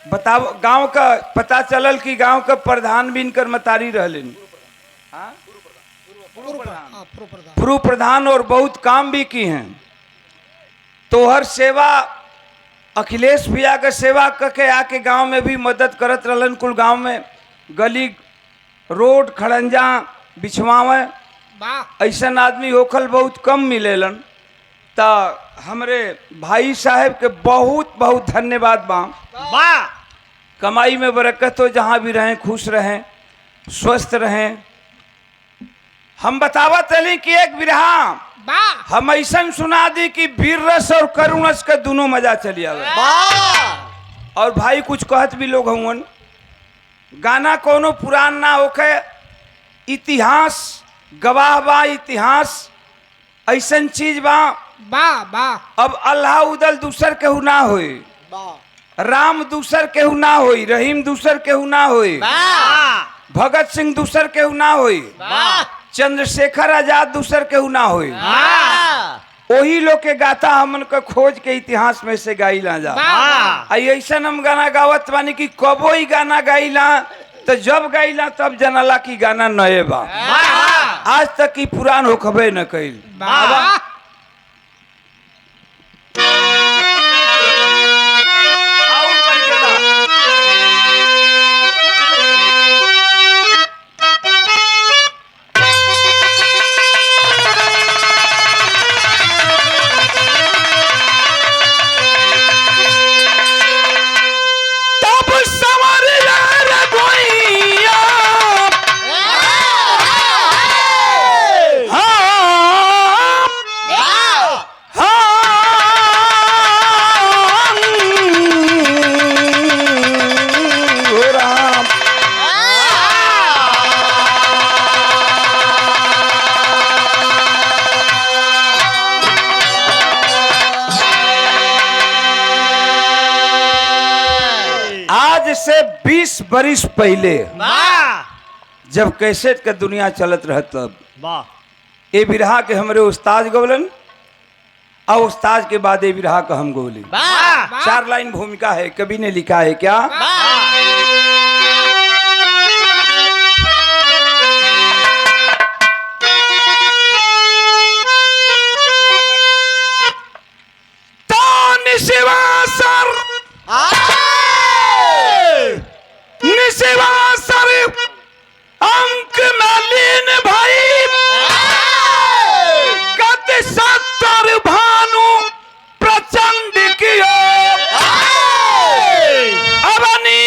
बताओ गांव का पता चलल कि गांव का प्रधान भी इनकर मतारी रहलिन। पूर्व प्रधान और बहुत काम भी की हैं। तोहर सेवा अखिलेश भैया के सेवा करके आके गांव में भी मदद करत रहलन। कुल गांव में गली रोड खड़ंजा बिछवावे ऐसा आदमी होखल बहुत कम मिलेलन। तो हमरे भाई साहब के बहुत बहुत धन्यवाद बा। कमाई में बरकत हो, जहाँ भी रहें खुश रहें स्वस्थ रहें। हम बतावत रही कि एक बिरहा हम ऐसा सुना दी कि वीर रस और करुण रस का दोनों मजा चली आवे। और भाई कुछ कहत भी लोग हवन, गाना कोनो पुरान ना होके इतिहास गवाह बा। इतिहास ऐसा चीज बा अब अल्लाह उदल दूसर केहू ना होई, राम दूसर केहू ना होई, रहीम दूसर केहू ना होई, भगत सिंह दूसर केहू ना होई, चंद्रशेखर आजाद दूसर केहू ना होई। वही लोग के गाता हमन के खोज के इतिहास में से गाइला जा। ऐसा हम गाना गावत बानी कि कबो ही गाना गाइला तो जब गाइला तब जनला की गाना नए बा। आज तक की पुरान होखबे न कइल। से 20 बरिस पहले जब कैसेट का दुनिया चलत रह तब ये बिरहा के हमरे उस्ताद गवलन और उस्ताद के बाद ये बिरहा का हम गवली। 4 लाइन भूमिका है, कवि ने लिखा है क्या? अंक नलीन भाई गत 70 भानु प्रचंड कियो अवनी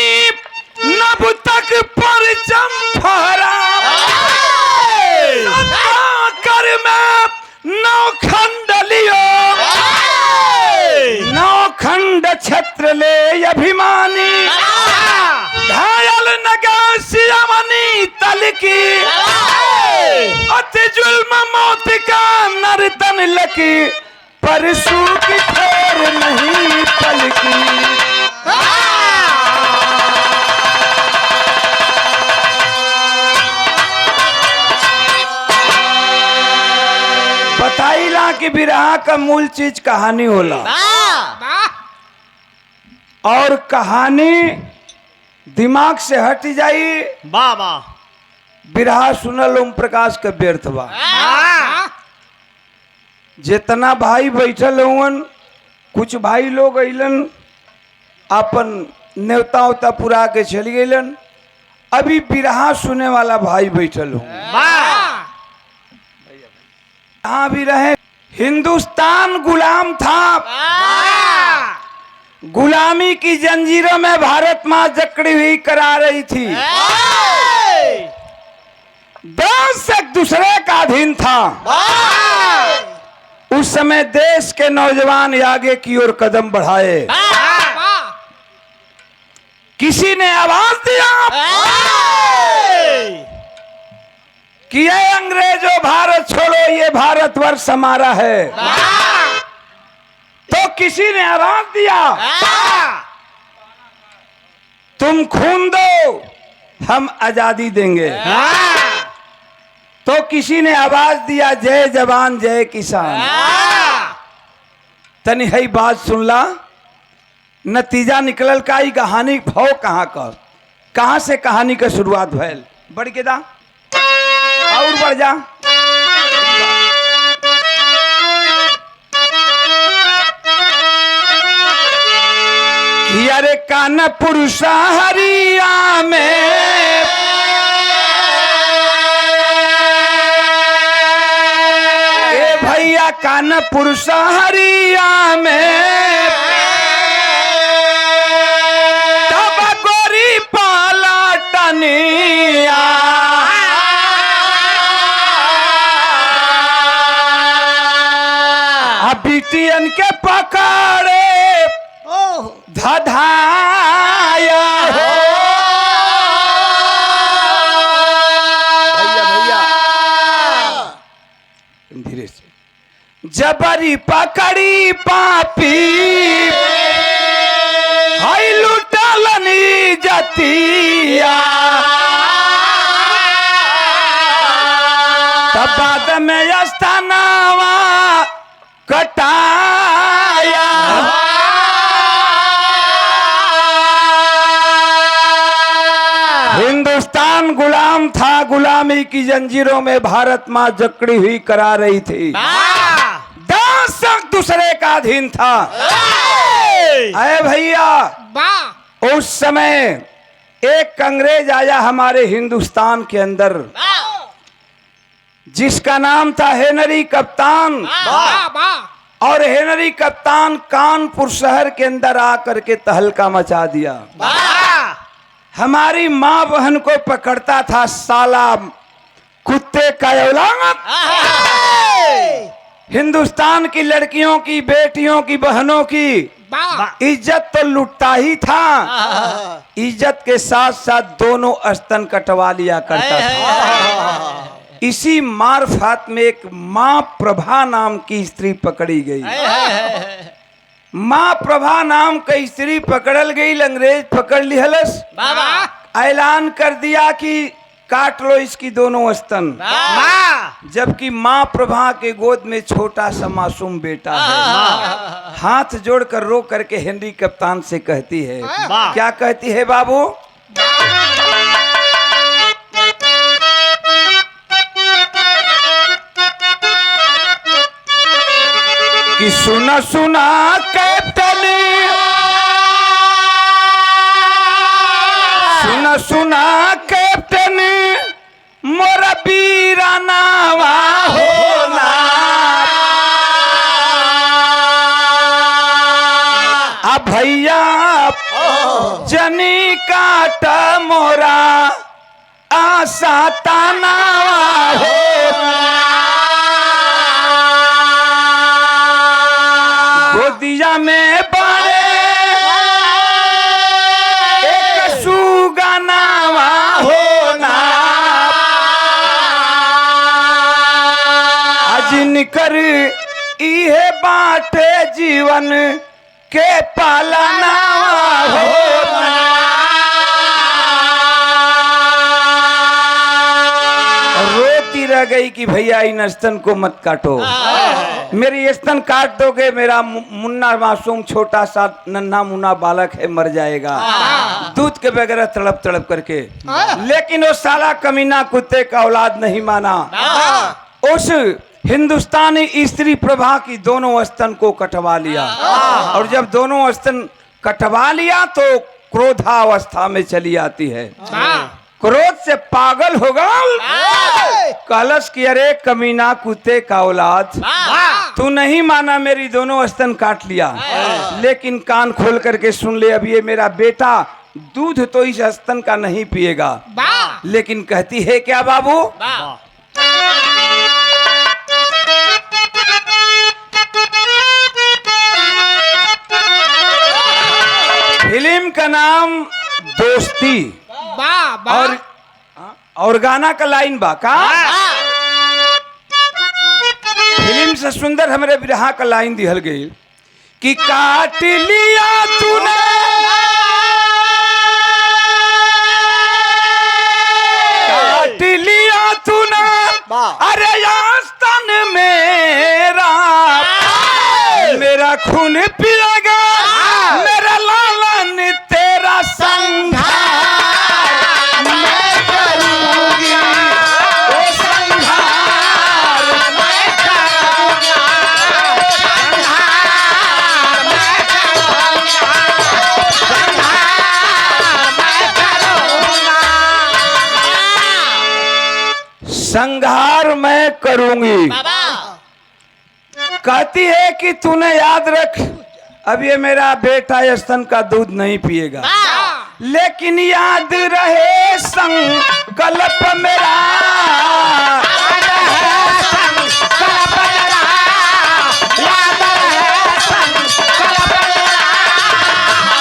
नभ तक परचम फहरा कर में 9 खंड लियो 9 खंड छत्र ले अभिमानी घायल नगासियामनी तल की अति जुल्म मौत का नर्तन लकी परसू की ठोर नहीं पलकी। बताइला कि बिरहा का मूल चीज कहानी होला और कहानी दिमाग से हट जाई। बिरहा सुनल ओम प्रकाश का व्यर्थ बा। जितना भाई बैठल हुवन, कुछ भाई लोग अइलन अपन न्योता उता पुरा के चली गइलन। अभी बिरहा सुने वाला भाई बैठल हूँ। यहाँ भी रहे। हिंदुस्तान गुलाम था, गुलामी की जंजीरों में भारत मां जकड़ी हुई करा रही थी। देश एक दूसरे का अधीन था। उस समय देश के नौजवान आगे की ओर कदम बढ़ाए। किसी ने आवाज दिया कि ये अंग्रेजों भारत छोड़ो, ये भारतवर्ष हमारा है। तो किसी ने आवाज दिया तुम खून दो हम आजादी देंगे। तो किसी ने आवाज दिया जय जवान जय किसान। तनी है बात सुन ला, नतीजा निकलल का ई कहानी भाव कहाँ से कहानी का शुरुआत भैल। बढ़ के दा और बढ़ जा। अरे कानपुर शहरिया में ए भैया कानपुर शहरिया में तब गोरी पलटनिया बिटियन के पकड़े धधाया हो। भैया धीरे से जबरी पकड़ी पापी हाय लुटलनी जतिया तब बाद में अस्थानावा कटाया। हिंदुस्तान गुलाम था, गुलामी की जंजीरों में भारत माँ जकड़ी हुई करा रही थी। दास दूसरे का अधीन था। अरे भैया उस समय एक अंग्रेज आया हमारे हिंदुस्तान के अंदर जिसका नाम था हेनरी कप्तान। और हेनरी कप्तान कानपुर शहर के अंदर आकर के तहलका मचा दिया। हमारी माँ बहन को पकड़ता था साला कुत्ते का औलाद। हिंदुस्तान की लड़कियों की, बेटियों की, बहनों की इज्जत तो लुटता ही था, इज्जत के साथ साथ दोनों स्तन कटवा लिया करता था। इसी मार्फत में एक माँ प्रभा नाम की स्त्री पकड़ी गई। माँ प्रभा नाम की स्त्री पकड़ल गई। अंग्रेज पकड़ लिहलस, ऐलान कर दिया कि काट लो इसकी दोनों स्तन। जबकि माँ प्रभा के गोद में छोटा सा मासूम बेटा है। हाथ जोड़कर रो करके हेनरी कप्तान से कहती है, क्या कहती है बाबू? कि सुना सुना कैप्टन, सुना सुना कैप्टन मोरा बीरानावा होना। अब भैया जनी काट मोरा आशा तानावा होना। गोदिया में बाड़े एक सुगनावा होना। अजिनकर इहे बाटे जीवन के पालनावा होना। रोती रह गई कि भैया इन स्तन को मत काटो, मेरी स्तन काट दोगे मेरा मुन्ना मासूम छोटा सा नन्हा मुन्ना बालक है मर जाएगा दूध के बगैर तड़प तड़प करके। लेकिन वो साला कमीना कुत्ते का औलाद नहीं माना। उस हिंदुस्तानी स्त्री प्रभा की दोनों स्तन को कटवा लिया। और जब दोनों स्तन कटवा लिया तो क्रोधावस्था में चली आती है। क्रोध से पागल हो गया। कलश की अरे कमीना कुत्ते का औलाद, तू नहीं माना मेरी दोनों स्तन काट लिया, लेकिन कान खोल करके सुन ले, अब ये मेरा बेटा दूध तो इस स्तन का नहीं पिएगा। लेकिन कहती है क्या बाबू? फिल्म का नाम दोस्ती और गाना का लाइन बा का फिल्म से सुंदर हमारे बिरहा का लाइन दिहल गई कि काट लिया तूने काट लिया तूने अरे आस्तन मेरा मेरा खून पिएगा मेरा संहार मैं करूंगी। कहती है कि तूने याद रख, अब ये मेरा बेटा स्तन का दूध नहीं पिएगा, लेकिन याद रहे संकल्प मेरा,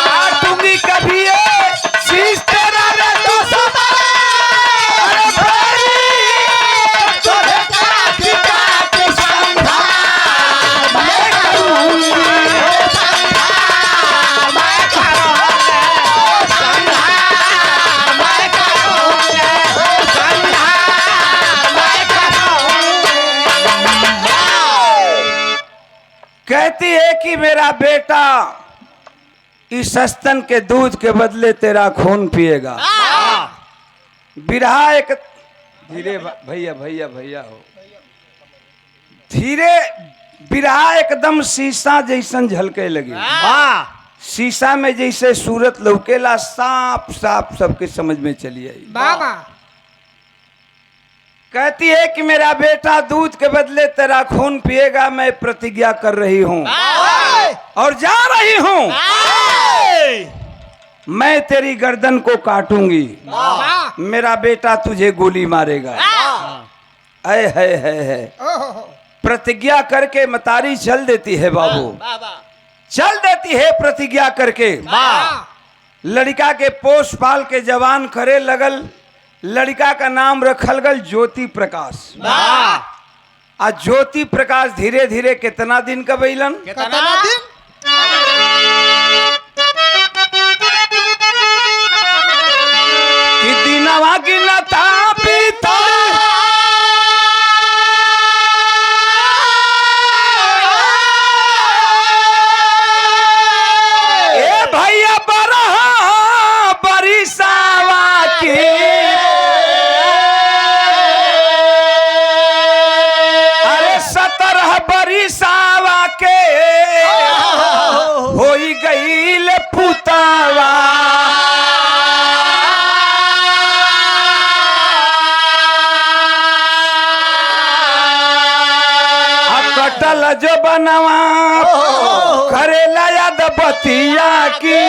काटूंगी कभी ये शीश तेरा रे दोस्त, अरे भाई तोरे काट काट संहार मैं करूंगी, कहती है कि मेरा बेटा इस स्तन के दूध के बदले तेरा खून पिएगा। बिरहा एक धीरे भैया भैया भैया हो धीरे, बिरहा एकदम शीशा जैसन झलके लगी। शीशा में जैसे सूरत लौकेला, साफ साफ सबके समझ में चली आई। कहती है कि मेरा बेटा दूध के बदले तेरा खून पिएगा, मैं प्रतिज्ञा कर रही हूं और जा रही हूं, मैं तेरी गर्दन को काटूंगी, मेरा बेटा तुझे गोली मारेगा। है प्रतिज्ञा करके मतारी चल देती है बाबू, चल देती है प्रतिज्ञा करके। लड़का के पोष पाल के जवान करे लगल, लड़का का नाम रखल गल ज्योति प्रकाश। आ ज्योति प्रकाश धीरे धीरे कितना दिन का बैलन, कितना दिन? कि दिनवा गिनता पीता ए भैया बरहा बरिसावा की, अरे 17 बरिसावा के होई गईल पुतावा। कटल जो बनवा करेला याद बतिया की,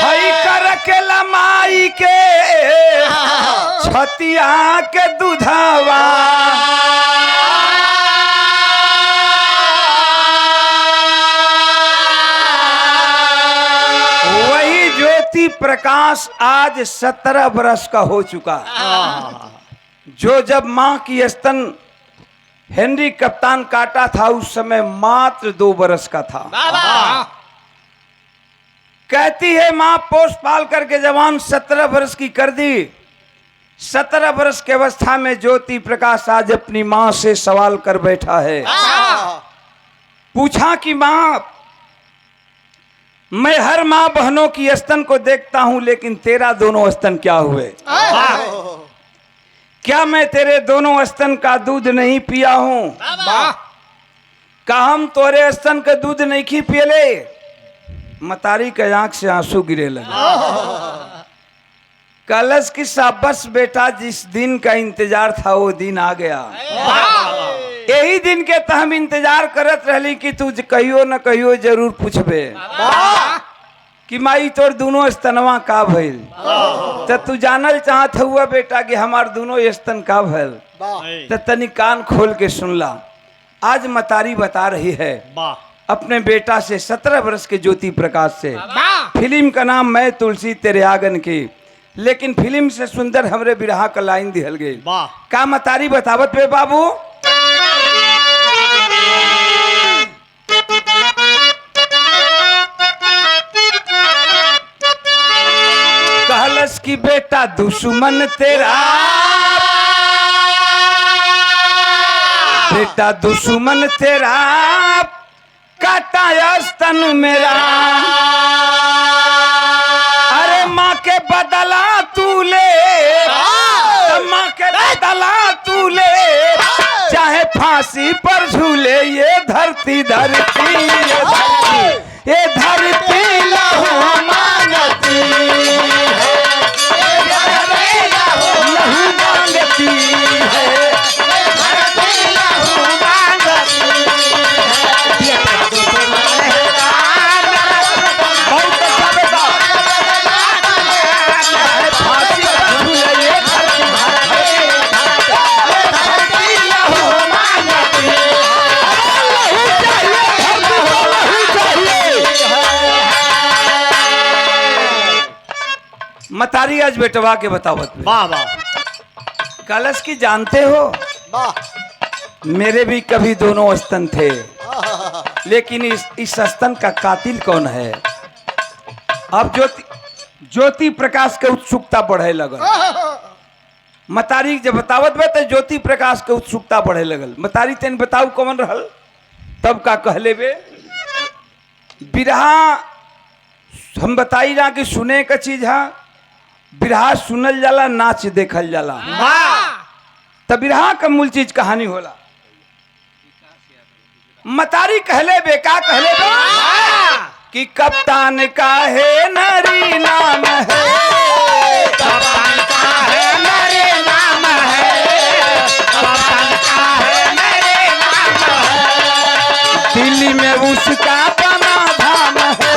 हई कर के लमाई के छतिया के दूधवा। वही ज्योति प्रकाश आज 17 वर्ष का हो चुका, जो जब मां की स्तन हेनरी कप्तान काटा था उस समय मात्र 2 वर्ष का था। कहती है मां पोष पाल करके जवान 17 वर्ष की कर दी। 17 वर्ष की अवस्था में ज्योति प्रकाश आज अपनी मां से सवाल कर बैठा है। पूछा कि मां, मैं हर मां बहनों की स्तन को देखता हूं, लेकिन तेरा दोनों स्तन क्या हुए? क्या मैं तेरे दोनों स्तन का दूध नहीं पिया हूं? का हम तोरे स्तन का दूध नहीं खी पियले? मतारी के आंख से आंसू गिरे लगे। कलश की साबस बेटा, जिस दिन का इंतजार था वो दिन आ गया। यही दिन के तो हम इंतजार करत रहली कि तू कहियो न कहियो जरूर पूछबे कि माई तोर दोनों स्तनवा का भइल। तो तू जानल चाहत हुआ बेटा कि हमार दोनों स्तन का भइल, तो तनी कान खोल के सुनला। आज मतारी बता रही है अपने बेटा से, 17 वर्ष के ज्योति प्रकाश से। फिल्म का नाम मैं तुलसी तेरे आंगन की, लेकिन फिल्म से सुंदर हमरे बिरहा का लाइन दिहल गई। का मतारी बतावत बे बाबू? कहलस की बेटा दुश्मन तेरा, बेटा दुश्मन तेरा काटा स्तन मेरा। अरे माँ के बदला तू ले, माँ के बदला तू ले, चाहे फांसी पर झूले। ये धरती धरती ये धरती ये धरती लहू मांगती है, लहू मतारी आज बेटवा के बतावत में। वाह वाह कलश की जानते हो, वाह मेरे भी कभी दोनों स्तन थे, लेकिन इस स्तन का कातिल कौन है? अब ज्योति प्रकाश के उत्सुकता बढ़े लगल। मतारी जब बतावत बे तो ज्योति प्रकाश के उत्सुकता बढ़े लगल। मतारी तेन बताऊ कौन रहल? तब का कहले बे बिरहा हम बताई ना कि सुने का चीज है। बिरहा सुनल जाला, नाच देखल जाला। तब बिरहा का मूल चीज कहानी होला। मतारी कहले बे का कहले बे कि कप्तान का है नरी नाम है, कप्तान का है मेरे नाम है, कप्तान का है मेरे नाम है, दिल्ली में उसका बना धाम है,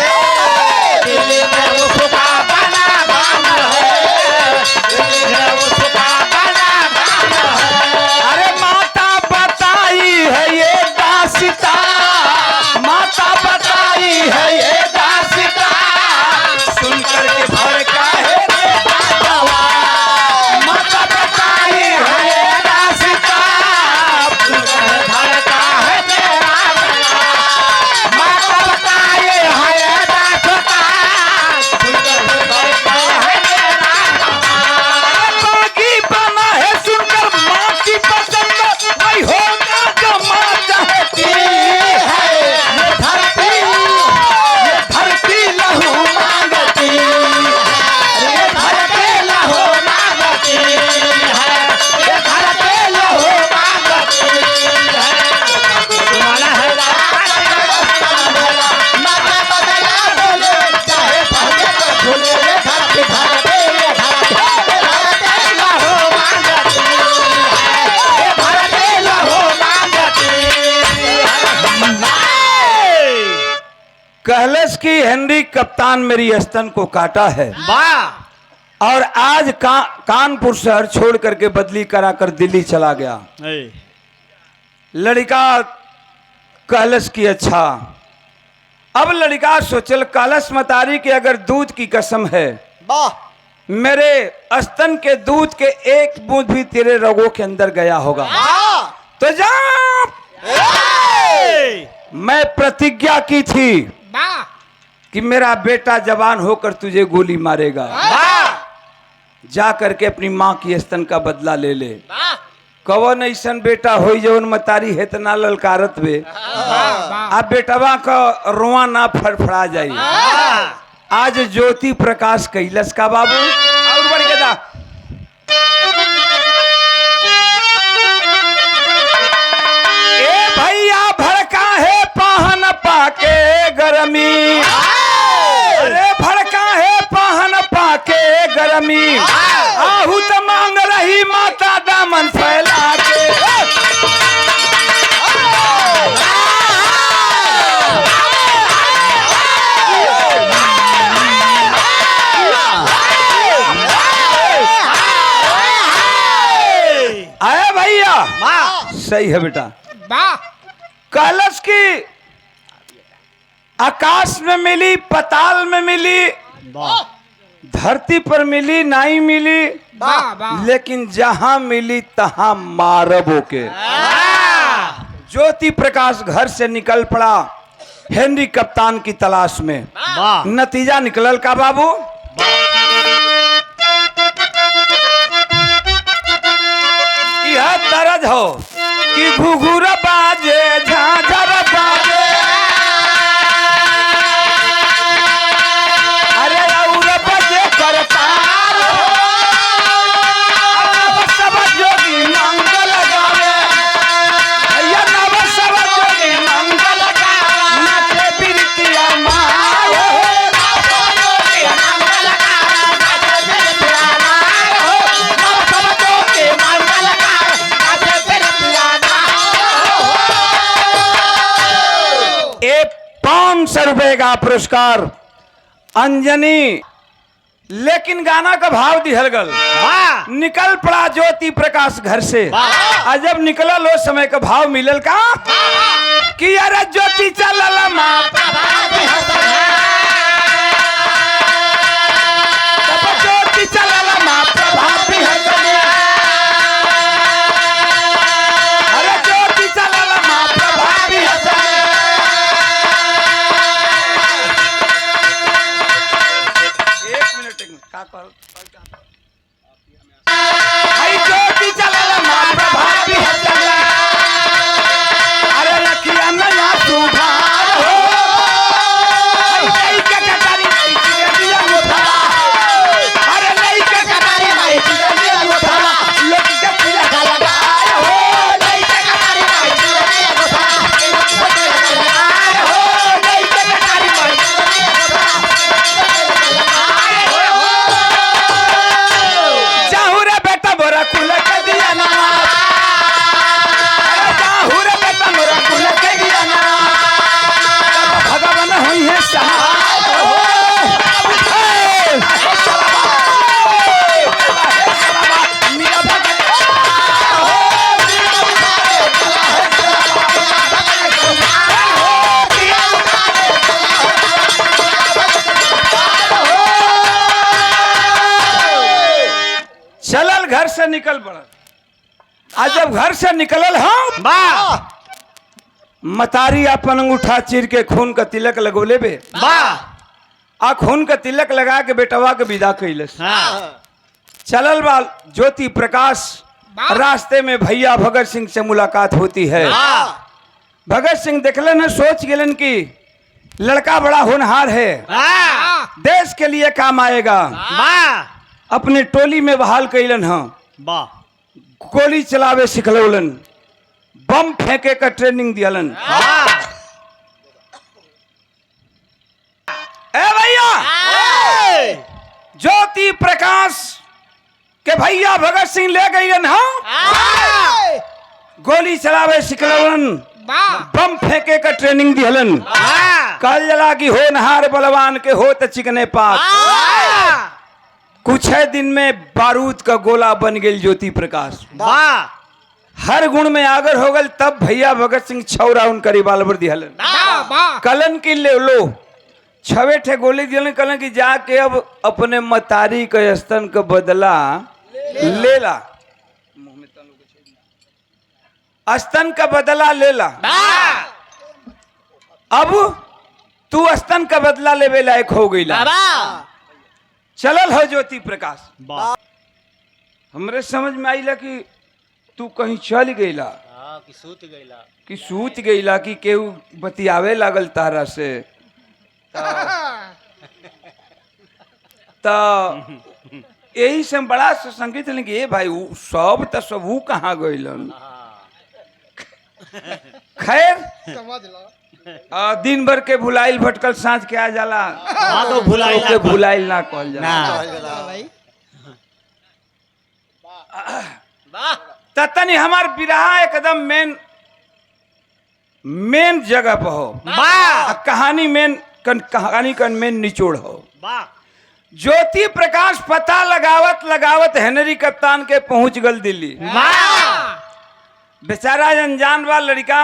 दिल्ली में उसका बना धाम है, दिल्ली में उसका बना धाम है। अरे माता बताई है ये दास्ता, माता बताई है ये दास्ता, सुन करके भड़का है रे बाबा, माता बताई है ये दास्ता, सुन कर भड़का है तेरा गला, माता बताई है ये दास्ता, सुनकर भड़का है तेरा गला। बागी बना है सुनकर माँ की पसंद, वही होगा जो माँ चाहती है। ये धरती लहू मांगती ये धरती लहू मांगती है, ये धरती लहू मांगती है। तुम्हारा है माता बदला बोले चाहे भागे तो झूले, ये धरती ये धरती लहू मांगती है, ये धरती लहू मांगती है। कहलस की हेनरी कप्तान मेरी स्तन को काटा है, वाह और आज कानपुर शहर छोड़ करके बदली कराकर दिल्ली चला गया। लड़का कहलस की अच्छा। अब लड़का सोचल कलश मतारी के अगर दूध की कसम है, वाह मेरे स्तन के दूध के एक बूंद भी तेरे रगों के अंदर गया होगा तो जा। मैं प्रतिज्ञा की थी कि मेरा बेटा जवान होकर तुझे गोली मारेगा, जा करके अपनी माँ की स्तन का बदला ले ले। कवन ऐसन बेटा हो जवन मतारी है तना ललकारत बे, अब बेटवा का रोआ ना फड़फड़ा जाई। आज ज्योति प्रकाश कैलस का बाबू और बढ़ के दा। ए भैया भड़का है पाहन पाके गरमी, अरे भड़का है पाहन पाके गरमी, आहूत मांग रही माता दामन फैला के। आए भैया सही है बेटा। कलश की आकाश में मिली, पताल में मिली, धरती पर मिली नहीं मिली, लेकिन जहां मिली तहां मारबो के। ज्योति प्रकाश घर से निकल पड़ा हेनरी कप्तान की तलाश में। नतीजा निकलल का बाबू, यह दर्द हो कि घुघुर बाजे झांझर बाजे, अरे और बजे करतार, नव सब जोगी मंगल गावे, भैया नव सब जोगी मंगल गावे, नाचे बिरतिया माय हो, नव सब जोगी मंगल गावे, नाचे बिरतिया माय हो, नव सब जोगी मंगल गावे, नाचे बिरतिया माय हो। ए 500 रुपए का पुरस्कार अंजनी। लेकिन गाना का भाव दिहल गल। निकल पड़ा ज्योति प्रकाश घर से, और जब निकलल उस समय का भाव मिलल का कि अरे ज्योति चलल माता, तब ज्योति का कर आई ज्योति चलल मां प्रभात भी चलल अरे लखिया नया सुधार हो आई नहीं के कटारी नहीं चिड़िया मोथा अरे नहीं के कटारी नहीं चिड़िया मोथा लोग के पूजा का लगाए हो नहीं के कटारी नहीं चिड़िया मोथा लगाए हो नहीं के कटारी नहीं चिड़िया मोथा जाहू रे बेटा मोरा कुल के दिया ना अरे जाहू रे बेटा मोरा कुल के दिया ना भगवान हुई है सहाय हो मेरा भगत चलल घर से निकल पड़ल आज जब घर से निकलल हम वाह मतारी अपन अंगूठा चीर के खून का तिलक लगोले बे वाह आ खून का तिलक लगा के बेटवा के विदा कैलस हाँ चलल बा ज्योति प्रकाश रास्ते में भैया भगत सिंह से मुलाकात होती है वाह भगत सिंह देखलन है सोच गेलन कि लड़का बड़ा होनहार है वाह देश के लिए काम आएगा वाह अपने टोली में बहाल कैलन है वाह गोली चलावे सिखलौलन बम फेंके का ट्रेनिंग दियलन वाह ए भैया ज्योति प्रकाश के भैया भगत सिंह ले गईलन हाँ गोली चलावे सिखलौलन बम फेंके का ट्रेनिंग दिहलन कल जला की होनहार बलवान के हो त चिकने पास कुछ है दिन में बारूद का गोला बन गई ज्योति प्रकाश वाह हर गुण में आगर हो गल तब भैया भगत सिंह छौरा उनका रिवाल्वर दिहलन कलन की ले लो छवे ठे गोली दिहलन कलन की जाके अब अपने मतारी के स्तन का बदला लेला स्तन का बदला लेला अब तू स्तन का बदला लेवे लायक हो गईला चलल हो ज्योति प्रकाश वाह हमरे समझ में आईला कि तू कहीं चल गईला कि सूत गईला कि केहू बतियावे लागल तारा से त यही से हम बड़ा संगीत लेंगे ए भाई ऊ सब त सब ऊ कहाँ गईलन खैर दिन भर के भुलाइल भटकल सांझ के आ जाला तो भुलाइल के भुलाइल ना कहल जाला तनी हमार बिरहा एकदम मेन जगह पर हो वाह कहानी कहानी का मेन निचोड़ हो वाह ज्योति प्रकाश पता लगावत लगावत हेनरी कप्तान के पहुंच गल दिल्ली वाह बेचारा अनजान बा लड़का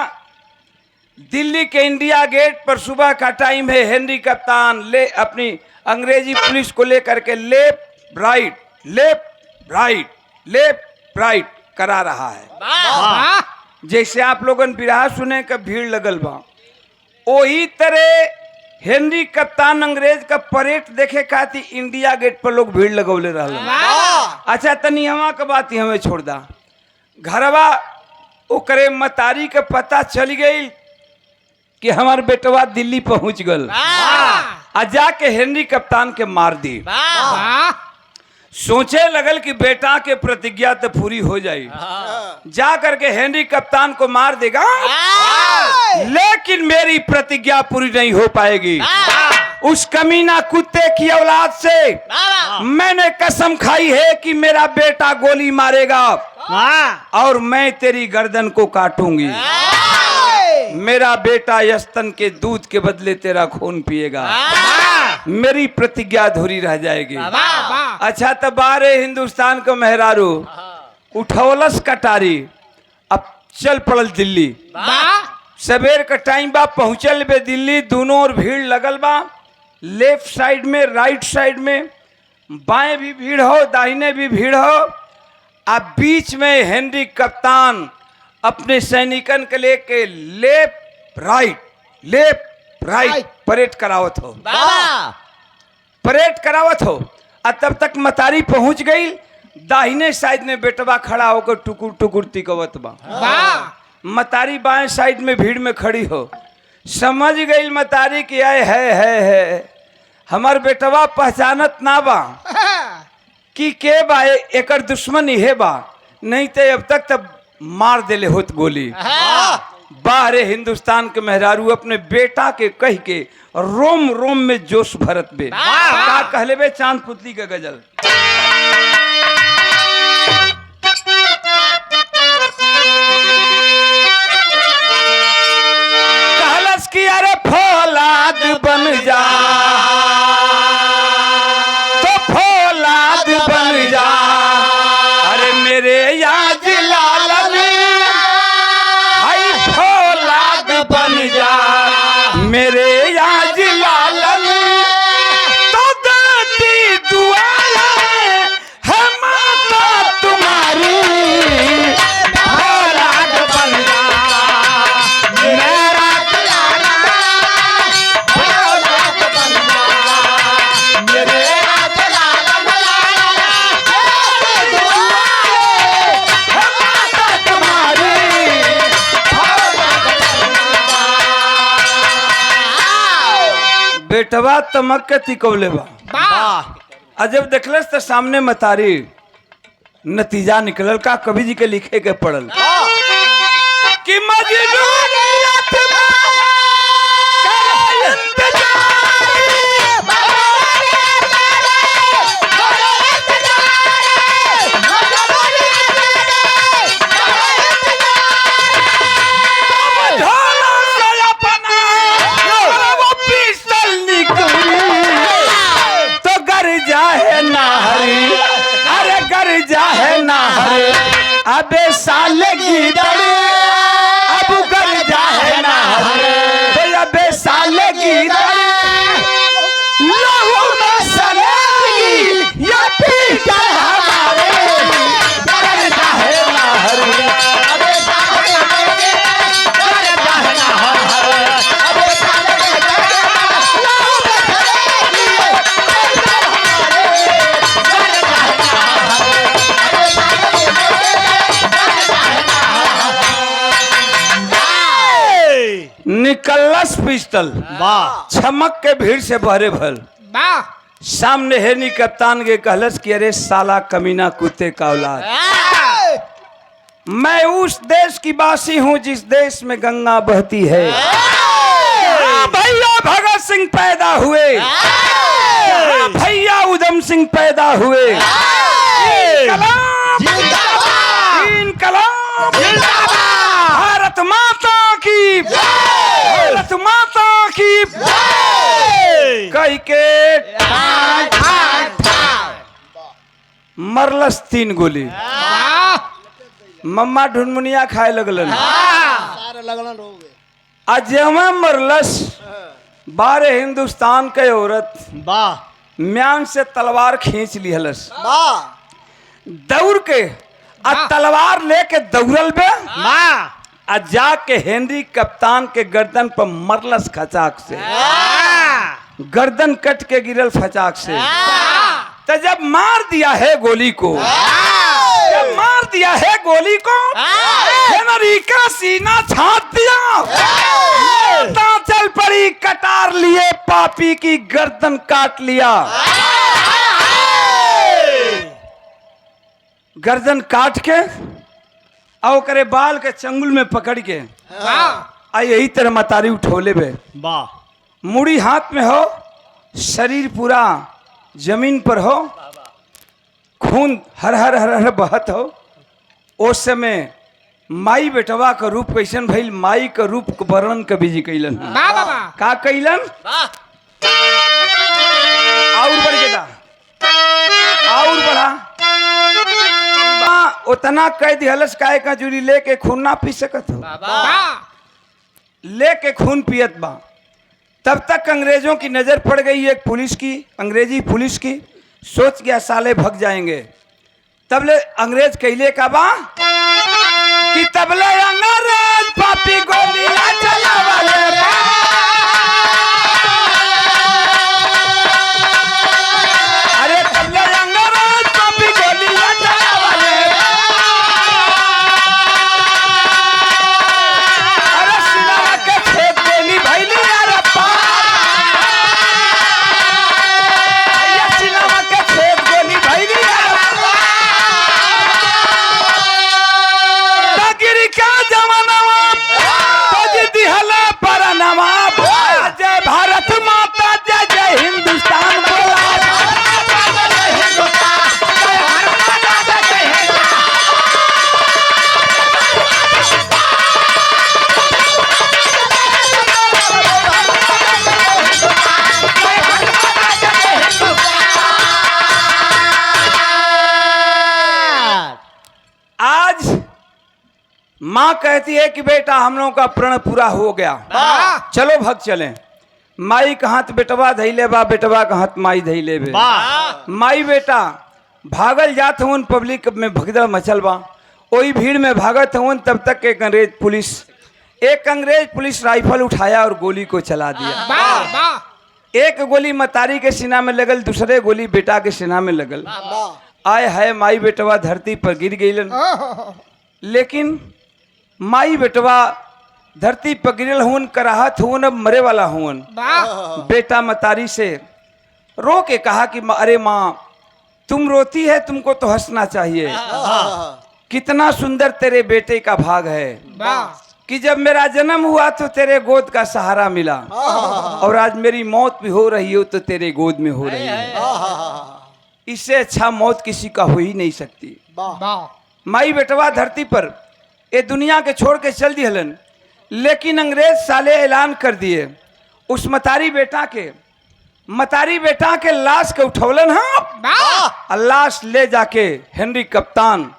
दिल्ली के इंडिया गेट पर सुबह का टाइम है हेनरी कप्तान ले अपनी अंग्रेजी पुलिस को लेकर के left right left right left right करा रहा है जैसे आप लोगन बिरहा सुने का भीड़ लगल बा वही तरह हेनरी कप्तान अंग्रेज का परेड देखे खाती इंडिया गेट पर लोग भीड़ लगौले रहल अच्छा तनी हवा का बात ही हमें छोड़ दा घरवा ओकरे मतारी के पता चल गई कि हमार बेटवा दिल्ली पहुंच गल आ जाके हेनरी कप्तान के मार दी सोचे लगल कि बेटा के प्रतिज्ञा तो पूरी हो जाए जा करके हेनरी कप्तान को मार देगा लेकिन मेरी प्रतिज्ञा पूरी नहीं हो पाएगी उस कमीना कुत्ते की औलाद से मैंने कसम खाई है कि मेरा बेटा गोली मारेगा और मैं तेरी गर्दन को काटूंगी मेरा बेटा यस्तन के दूध के बदले तेरा खून पिएगा मेरी प्रतिज्ञा अधूरी रह जाएगी अच्छा तो बारे हिंदुस्तान को मेहरारू उठौलस कटारी अब चल पड़ल दिल्ली सवेर का टाइम बा पहुंचल बे दिल्ली दोनों और भीड़ लगल बा लेफ्ट साइड में राइट साइड में बाएं भी भीड़ हो दाहिने भी भीड़ हो अब बीच में हेनरी कप्तान अपने सैनिकन के लेके लेफ्ट राइट परेड करावत हो परेड करावत हो तब तक मतारी पहुंच गई। दाहिने साइड में बेटवा खड़ा होकर टुकुर टुकुर तिकवत बा। वाह मतारी बाएं साइड में भीड़ में खड़ी हो। समझ गई मतारी कि आए है हमार बेटवा पहचानत ना बा कि के बा, एकर दुश्मन इहे बा, नहीं तो अब तक तब मार देले होत गोली। बाहरे हिंदुस्तान के मेहरारू अपने बेटा के कह के रोम रोम में जोश भरत बे। का कहले बे चांद पुतली का गजल। कहलस कि अरे फौलाद बन जा तो फौलाद बन जा, अरे मेरे याद लालन हाय फौलाद बन जा, मेरे याद लालन तो देती दुआ है माता तुम्हारी, फौलाद बन जा मेरा फौलाद बन जा मेरे याद लालन बेटवा तमक के तिकौले बा। वाह आ जब देखलस तो सामने मतारी, नतीजा निकलल का कवि जी के लिखे के पड़ल कि मजनूनियत में करे समझौला से अपना वो पिस्तौल निकली तो गर जाए नाहरी, अरे गर जाए नाहरी, अबे साले गिदड़ अब गर जाए नाहरी, तो अबे साले गिदड़ लहू में सलेगी या पीट हमारे, गर जाए नाहरी, अबे साले गर जाए नाहरी, अबे साले लहू में निकलस पिस्टल वाह छमक के भीड़ से बहरे भल। वाह सामने हेनी कप्तान के कहलस कि अरे साला कमीना कुत्ते का औलाद, मैं उस देश की वासी हूँ जिस देश में गंगा बहती है। हाँ भैया भगत सिंह पैदा हुए, हाँ भैया उधम सिंह पैदा हुए। इनकलाब भारत माता की, भारत माता की कह के मरलस 3 गोली। मम्मा ढुनमुनिया खाए लगलन। अजमा मरलस 12 हिंदुस्तान के औरत वाह म्यान से तलवार खींच लिहलस दौड़ के आ तलवार लेके दौड़ल बे आ जाके हेनरी कप्तान के गर्दन पर मरलस खचाक से, गर्दन कट के गिरल फचाक से। तो जब मार दिया है गोली को, जब मार दिया है गोली को, हेनरी का सीना छाट दिया, ता चल पड़ी कटार लिए पापी की गर्दन काट लिया। गर्दन काट के और करे बाल के चंगुल में पकड़ के आ यही तरह मतारी उठोले बे। वाह मुड़ी हाथ में हो, शरीर पूरा जमीन पर हो, खून हर हर हर हर बहत हो। उस समय माई बेटवा का रूप कैसन भइल, माई का रूप के वर्णन कवि जी कैलन। का कैलन और बढ़ के दा, और बढ़ा उतना कह दिहलस काहे का जूरी लेके खून ना पी सकत हो, लेके खून पियत बा। तब तक अंग्रेजों की नजर पड़ गई एक पुलिस की, अंग्रेजी पुलिस की। सोच गया साले भग जाएंगे। तबले अंग्रेज कैले का बा कि तबले अंग्रेज पापी गोलियां चलावले बा। अरे तबले माँ कहती है कि बेटा हम लोगों का प्रण पूरा हो गया, चलो भग चलें। माई का हाथ बेटवा धैले बा, बेटवा का हाथ माई धैले बे। माई बेटा भागल जात हूँ, पब्लिक में भगदड़ मचल बा। वही भीड़ में भागत हूँ, तब तक एक अंग्रेज पुलिस राइफल उठाया और गोली को चला दिया। एक गोली मतारी के सीना में लगल, दूसरे गोली बेटा के सीना में लगल। आए है माई बेटवा धरती पर गिर गईलन। लेकिन माई बेटवा धरती पर गिरल हुन, कराहत हुन, अब मरे वाला हुन। बेटा मतारी से रो के कहा कि अरे माँ तुम रोती है, तुमको तो हंसना चाहिए। कितना सुंदर तेरे बेटे का भाग है कि जब मेरा जन्म हुआ तो तेरे गोद का सहारा मिला, और आज मेरी मौत भी हो रही हो तो तेरे गोद में हो रही है। इससे अच्छा मौत किसी का हो ही नहीं सकती। माई बेटवा धरती पर ये दुनिया के छोड़ के चल दिहलन। लेकिन अंग्रेज साले ऐलान कर दिए उस मतारी बेटा के लाश के उठौलन। हाँ, लाश ले जाके हेनरी कप्तान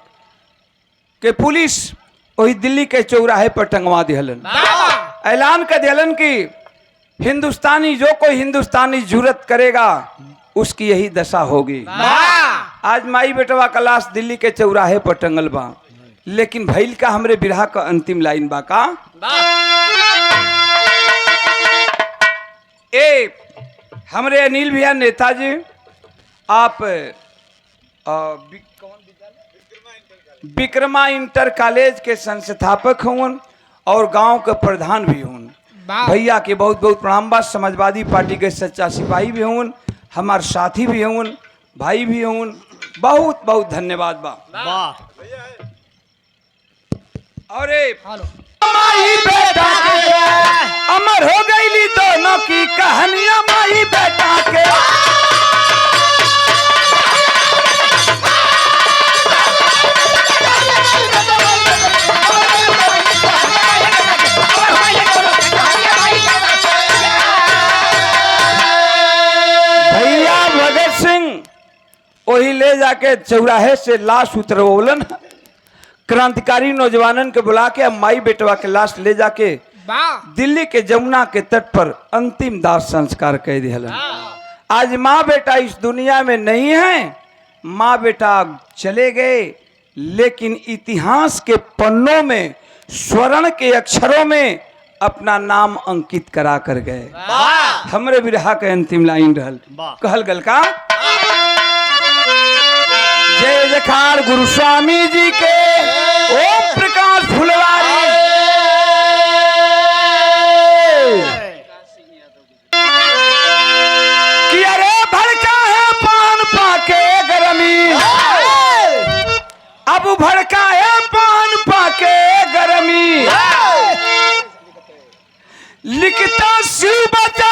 के पुलिस वही दिल्ली के चौराहे पर टंगवा दिहलन। ऐलान कर दिहलन कि हिंदुस्तानी, जो कोई हिंदुस्तानी जुर्रत करेगा उसकी यही दशा होगी। आज माई बेटवा का लाश दिल्ली के चौराहे पर टंगल बा। लेकिन भइल का हमरे बिरहा का अंतिम लाइन बा का हमरे अनिल भैया नेताजी, आप विक्रमा इंटर कॉलेज के संस्थापक हों और गांव के प्रधान भी हों। भैया के बहुत बहुत प्रणाम बा। समाजवादी पार्टी के सच्चा सिपाही भी हों, हमार साथी भी हों, भाई भी हों। बहुत बहुत धन्यवाद बा। और माई बेटा के अमर हो गई दोनों की कहानियां, माई बेटा के। भैया भगत सिंह वही ले जाके चौराहे से लाश उतरवलन। क्रांतिकारी नौजवानन के बुला के माई बेटवा के लाश ले जाके दिल्ली के जमुना के तट पर अंतिम दाह संस्कार कर दिया। आज माँ बेटा इस दुनिया में नहीं है, माँ बेटा चले गए, लेकिन इतिहास के पन्नों में स्वर्ण के अक्षरों में अपना नाम अंकित करा कर गए। हमरे बिरहा के अंतिम लाइन रहल, कहल गल का जय जयकार गुरु स्वामी जी के, ओम प्रकाश फुलवारी। कि अरे भड़का है पान पाके गरमी, अब भड़का है पान पाके गरमी। लिखता शिव बचा